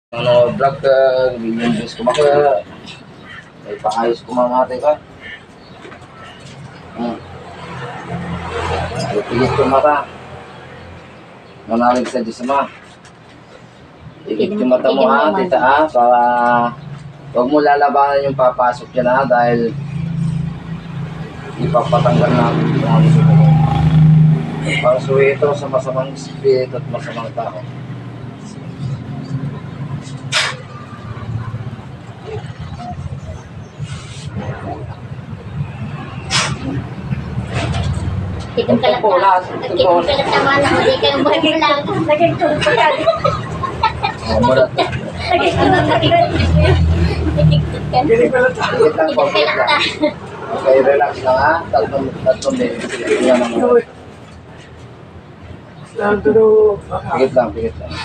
Ano, vlog ka, bigyan Diyos ko maka, may pangayos ko mamate ka. Pigit ko mata. Manalig sa Diyos ma. Pigit yung mata mo ha, tita ha, para huwag mo lalabanan yung papasok dyan ha, dahil ipapatanggal natin yung ano mo. Para suwi ito sa masamang espiritu at masamang tao. Tikong kalat na. Tikong kalat naman ako. Di kayo buhay mo lang. Nagagtong ko yan. Marat. Tikong kalat na. Okay, relax lang ha. Tatlong minutes. Yan ang mga. Pigit lang, pigit lang.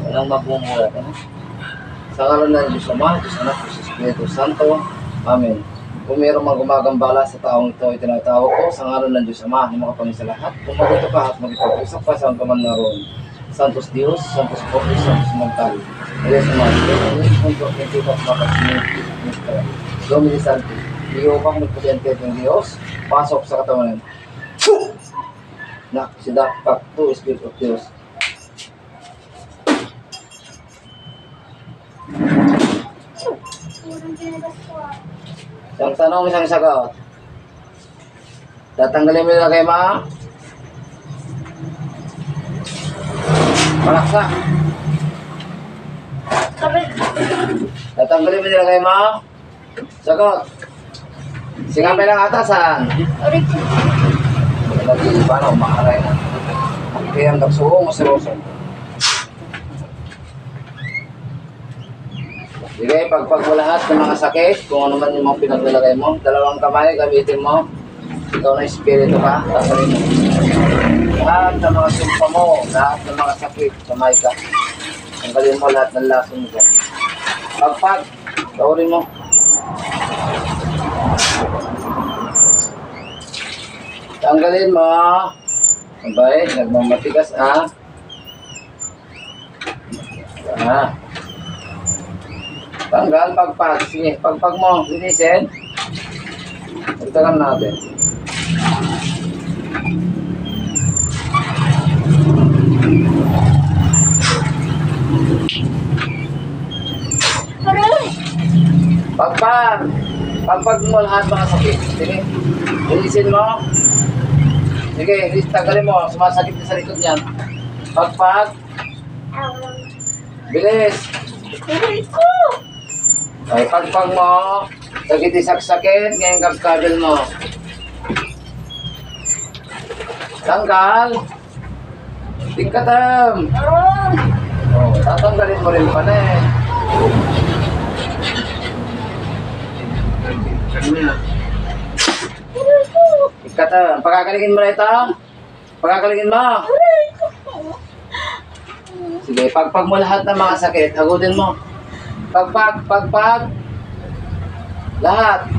Walang mabumura ka na. Sa ngalan ng Diyos Ama, Diyos Anak, Diyos Espiritu Santo. Amen. Kung mayroong mga gumagambala sa taong ito, itinatawag ko sa ngalan ng Diyos Ama, ng mga Panginoon sa lahat. Kung magito ka at magipag-usap ka saan ka man naroon. Santos Dios, Santos Popis, Santos Mental. Elias Amado, Elias Punto, Kentipas, Makasinit, Mr. Domini Santi. Iyopang nagpuliante ng Diyos, pasok sa katawanan. Nak, sidak, pakto, Spirit of Diyos. Isang tanong, isang sagot. Tatanggalin mo nila kay Ma. Malaksa. Tatanggalin mo nila kay Ma. Sagot. Singapay lang atasan. Lagi paano, makaray na. Kaya ang nagsuong o siroso. Sige, pagpag mo lahat ng mga sakit, kung ano man yung mga pinaglalagay mo, dalawang kamay, gamitin mo. Ikaw na espiritu ka, tasarin mo. Lahat ng mga sumpa mo, lahat ng mga sakit, kamay ka. Tanggalin mo lahat ng lason mo. Pagpag, tawurin mo. Tanggalin mo. Sabay, nagmamatigas Tanggal, pagpag. Sige, pagpag mo. Linisin. Pagtagan natin. Pagpag. Pagpag mo lahat mga sakit. Sige. Linisin mo. Sige, tanggalin mo. Sumasakit na sa likod niyan. Pagpag. Bilis. Ay, pagpag mo, sakit-sakit, ngayon kabel mo. Tanggal. Tingkatam. Oh, tatanggalin mo rin pa na eh. Tingkatam. Pagkakaligin mo na ito. Pagkakaligin mo. Sige, pagpag mo lahat ng mga sakit, hagudin mo. Pagpag. Lahat.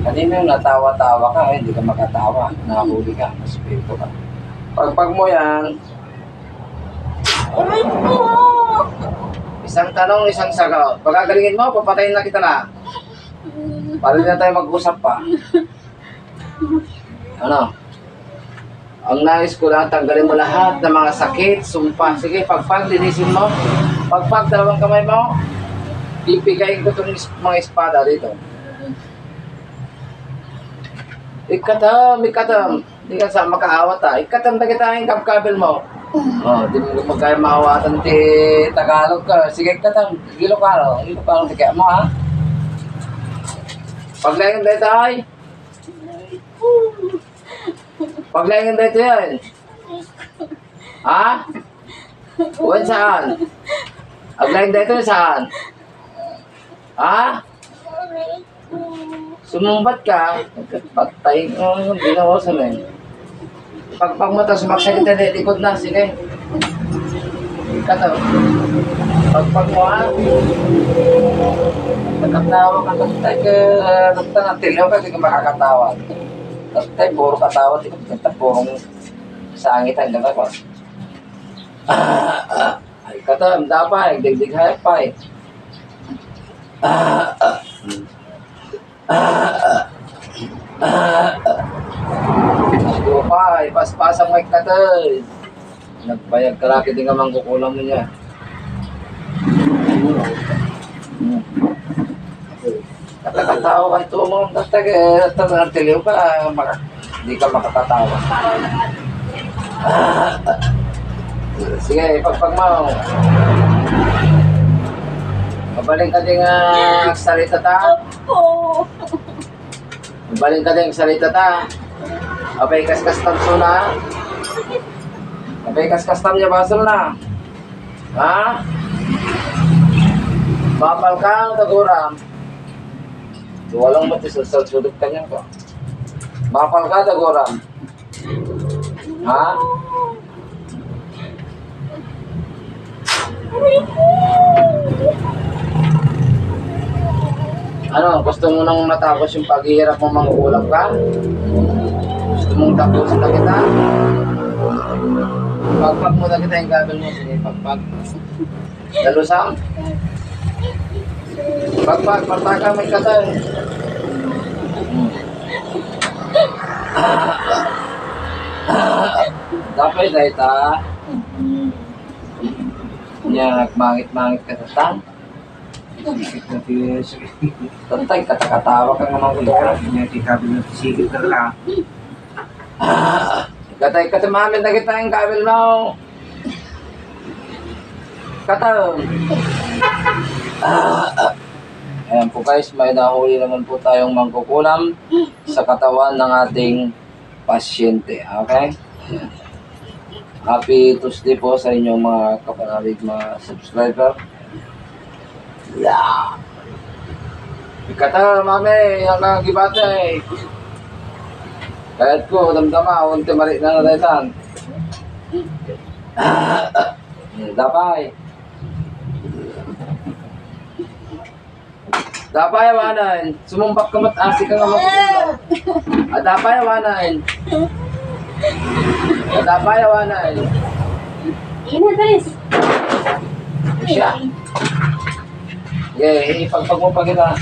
Kanina yung natawa-tawa ka, hindi ka makatawa. Nakahuli ka, espiritu ka. Pagpag mo yan. Isang tanong, isang sagot. Pagkagalingin mo, papatayin na kita na. Para na tayo mag-usap pa. Ano? Ang nais ko lang, tanggalin mo lahat ng mga sakit, sumpa. Sige, pagpag, linisin mo. Pagpag, dalawang kamay mo. Ipigayin ko itong mga espada dito. Ikatam. Hindi ka sa makaawat Ikatam na kita yung kabel mo. Di mo magkaya maawatan ti Tagalog ka. Sige, ikatam. Ilocano ti kaya mo ha. Paglayan dito ay. Paglayan dito yan. Ha? Uwan saan? Paglayan dito saan? Ha? Sumumbat ka. Patay. Ginawasan eh. Pagpag mo ito, sumaksakit na likod na. Sige. Ikaw. Pagpag mo ha. Nagkatawa ka tatay ka. Nagtangatil ka, di ka makakatawa. Tatay, puro katawa. Di ka purong sangit ang gagawin. Ay, katam, dapat, digdig hayap pa eh. Siguro pa, ipaspas ang mic katay. Nagbayag ka laki din nga mangkukulang mo niya. Katakatawa ka ito mo, tatag, tiliw ka, hindi ka makakatawa. Sige, pagpag mo. Mabaling ka din salita ta. Mabaling ka din salita ta. Abay kas-kastam suna. Abay kas-kastam niya basol na. Ha? Mapal ka, taguram. Walang mati sudot ka niyan ko. Mapal ka, taguram. Ha? Ano, gusto mo nang matapos yung paghihirap mo mangkukulam ka? Gusto mong tapusin na kita? Pagpag mo na kita yung gagawin mo. Sige, pagpag. Dalusang? Pagpag, partaka may katay. Dapat dahil ta. Yan, mangit-mangit ka sa tang. Tantay, katakatawa ka nga mga kulura. Kabil na sigil ka lang. Katay, katumamin na kita yung kabil mo. Kataw. Ayan po guys, may nahuli naman po tayong mangkukulam sa katawan ng ating pasyente. Okay? Ayan. Happy Tuesday po sa inyong mga kapanalig, mga subscriber. Yeah! Kata, mami, yung nagibate. Kahit ko, damdama, unti mali na nataytan. Dapay. Dapay, awanan. Sumumpak ka mat-asi ka nga makukulang. Dapay, awanan. Dapay, awanan. Ina, guys. Siya. Yeah, ipagpag mo pa kita.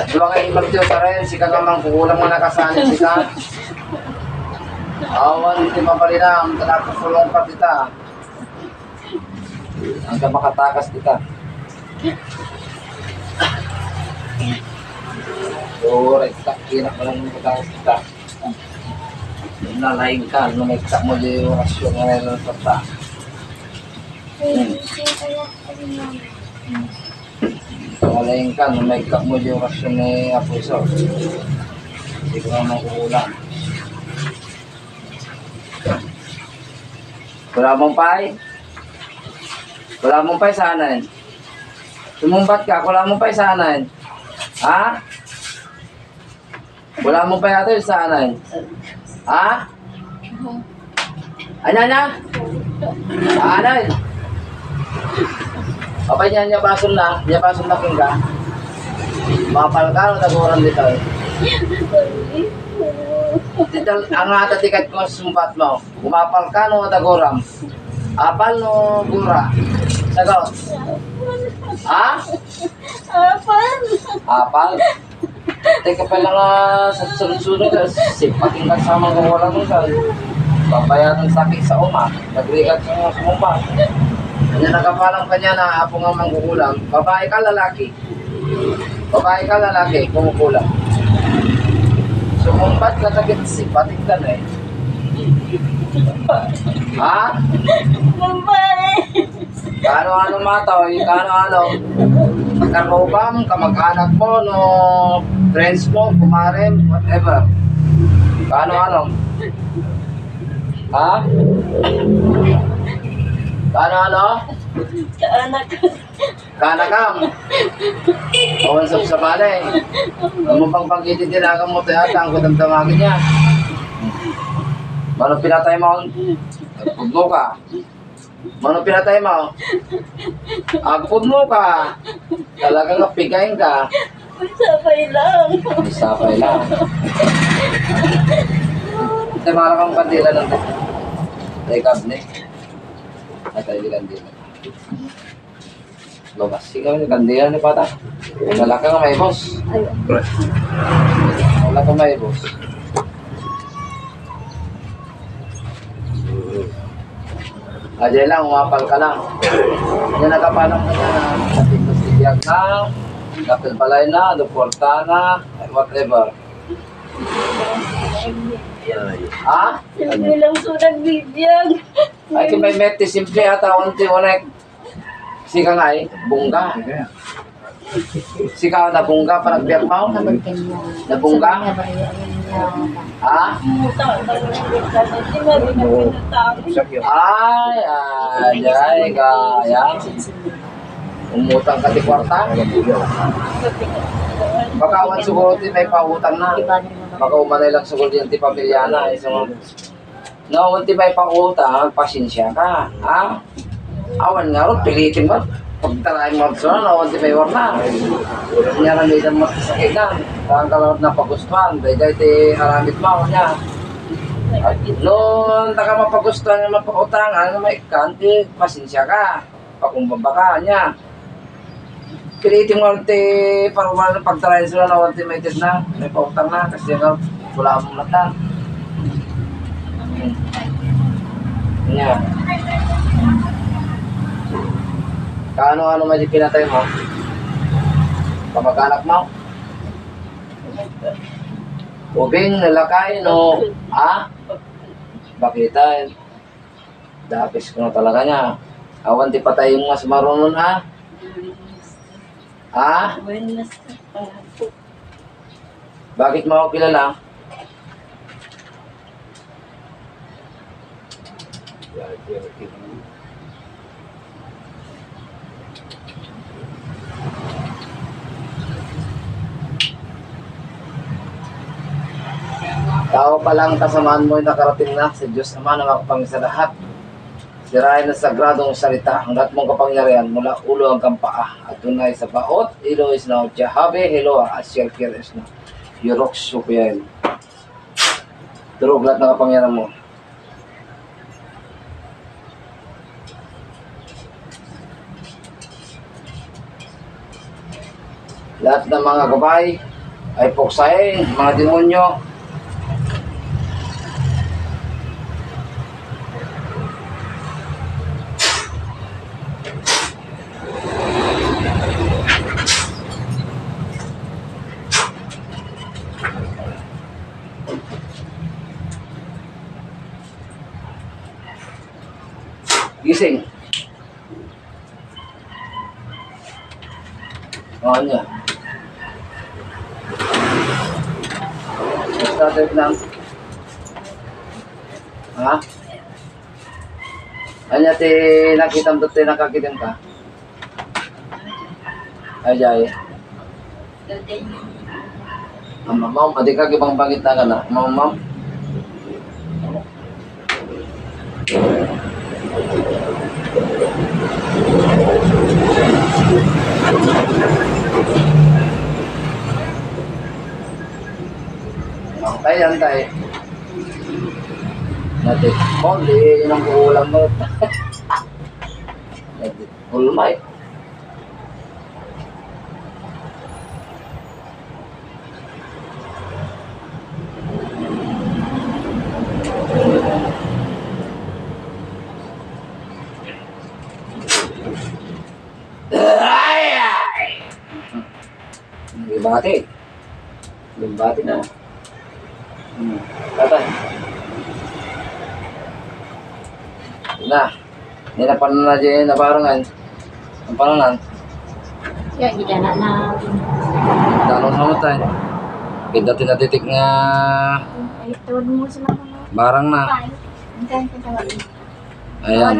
Diba nga imagtiyo ka rin, si kagamang kukulang mo nakasanin si ka. Awan, hindi mabalinam, tanapapulong pa kita. Hanggang makatakas kita. Alright, kinak mo lang yung katakas kita. Nalaing ka, numikta mo yung rasyon nga rin ng pata. Nalaing ka, numikta mo yung rasyon ni Apuso. Hindi ko naman kukulang. Wala mong pay? Wala mong pay saanan? Sumumbat ka, wala mong pay saanan? Ha? Wala mong pay natin saanan? Ha? Anya? Saanan? Kapag niya basol na kingga. Mapal ka, nataguran dito eh. Ang atatikat ko sa sumpat mo, umapal ka no taguram. Apal no gura. Sagot. Ha? Apal? Teka pa lang sa sunod-sunod ka, sipating ka sa mga wala mo sa babayaran sakit sa uma. Nagrigat sa mga sumumpat. Kanya nakapalang kanya na apo nga mangkukulam. Babae ka, lalaki. Babae ka, lalaki, kumukulam. Sumumpat ka tagit sipating ka na eh. Ha? Kano-ano mataw, kano-ano. Karobam, kamag-anak mo, no, friends mo, kumarin, whatever. Kano-ano. Ha? Kano-ano? Kanakam. Awan sa balay. Ang mong pangpangkitin tinakam mo, tiyata, ang kudamdamagin niya. Balang pinatay mo, paglo ka. Mano pinatay mo? Agpod mo ka. Talagang kapigayin ka. Sabay lang. Isapay lang. Ito mga kang kandila ng rekab ni. At ay di kandila. Lobas. Sigaw ni kandila ni Pata. Wala kang may boss. Wala kang may boss. Ajay lang, umapal ka lang. Yan nakapalang na yan. Ating masibiyag na. Kapil balay na, duporta na, whatever. Ha? Simple lang sunag bibiyag. Ay, kung may meti, simple ata, unti, unek. Sika nga eh, bungga. Sika na bungga, pa nagbiyak mo? Nabungga? Ha? Ay, kaya. Umutang ka di kwarta? Baka awan siguro di may pautang na. Baka umanay lang siguro di ang pamilya na. No, unti may pautang, pasensya ka. Ha? Awan nga rin, pilitin mo. Pagtarahin mo sa na, unti may warna. Kanya na may damat sa sakitan. Kaya ka lang na pagustuhan. Dahil di haramit mo niya. Noon, taka mapagustuhan nga mapautangan, may kanti, pasensya ka. Pakumbaba ka niya. Pilitin mo rin para wala na pagtarahin sila na wanti may tis na, may pautang na, kasi nga wala mong mata. Yan. Kaano-ano may di pinatay mo? Kamag-anak mo? Ubing, nalakay, no? Ha? Bakita, dapis ko na talaga niya. Awan ti patay yung mas marunong, ha? Ha? Bakit mo ako kilala? Tao pa lang kasamaan mo yung nakarating na sa Diyos Ama na makapangin sa lahat. Sirain na sagradong salita ang lahat mong kapangyarihan mula ulo hanggang paa at tunay sa baot, ilo is now Jahabe, Heloa, Asyel Kir is now Yurok Supiel. Turog lahat ng kapangyarihan mo. Lahat ng mga gabay ay puksain, mga demonyo. Gising. Oo niya. Started lang. Ha? Anya ti nakita mo ti nakakitim ka? Ajay. Ma'am, adi ka gibang bangit na ka na. Ma'am. Antay. Natin. Di nang kulang mo. Natin. Ulmay. Lumbati na. Tatay. Na. Hindi na paano na dyan nabarangan. Ang pananan. Ya, hindi ka na. Tanong sa matay. Kita tinatitik nga Ay, tawad mo sila. barang na. Ang ganda. Ayan.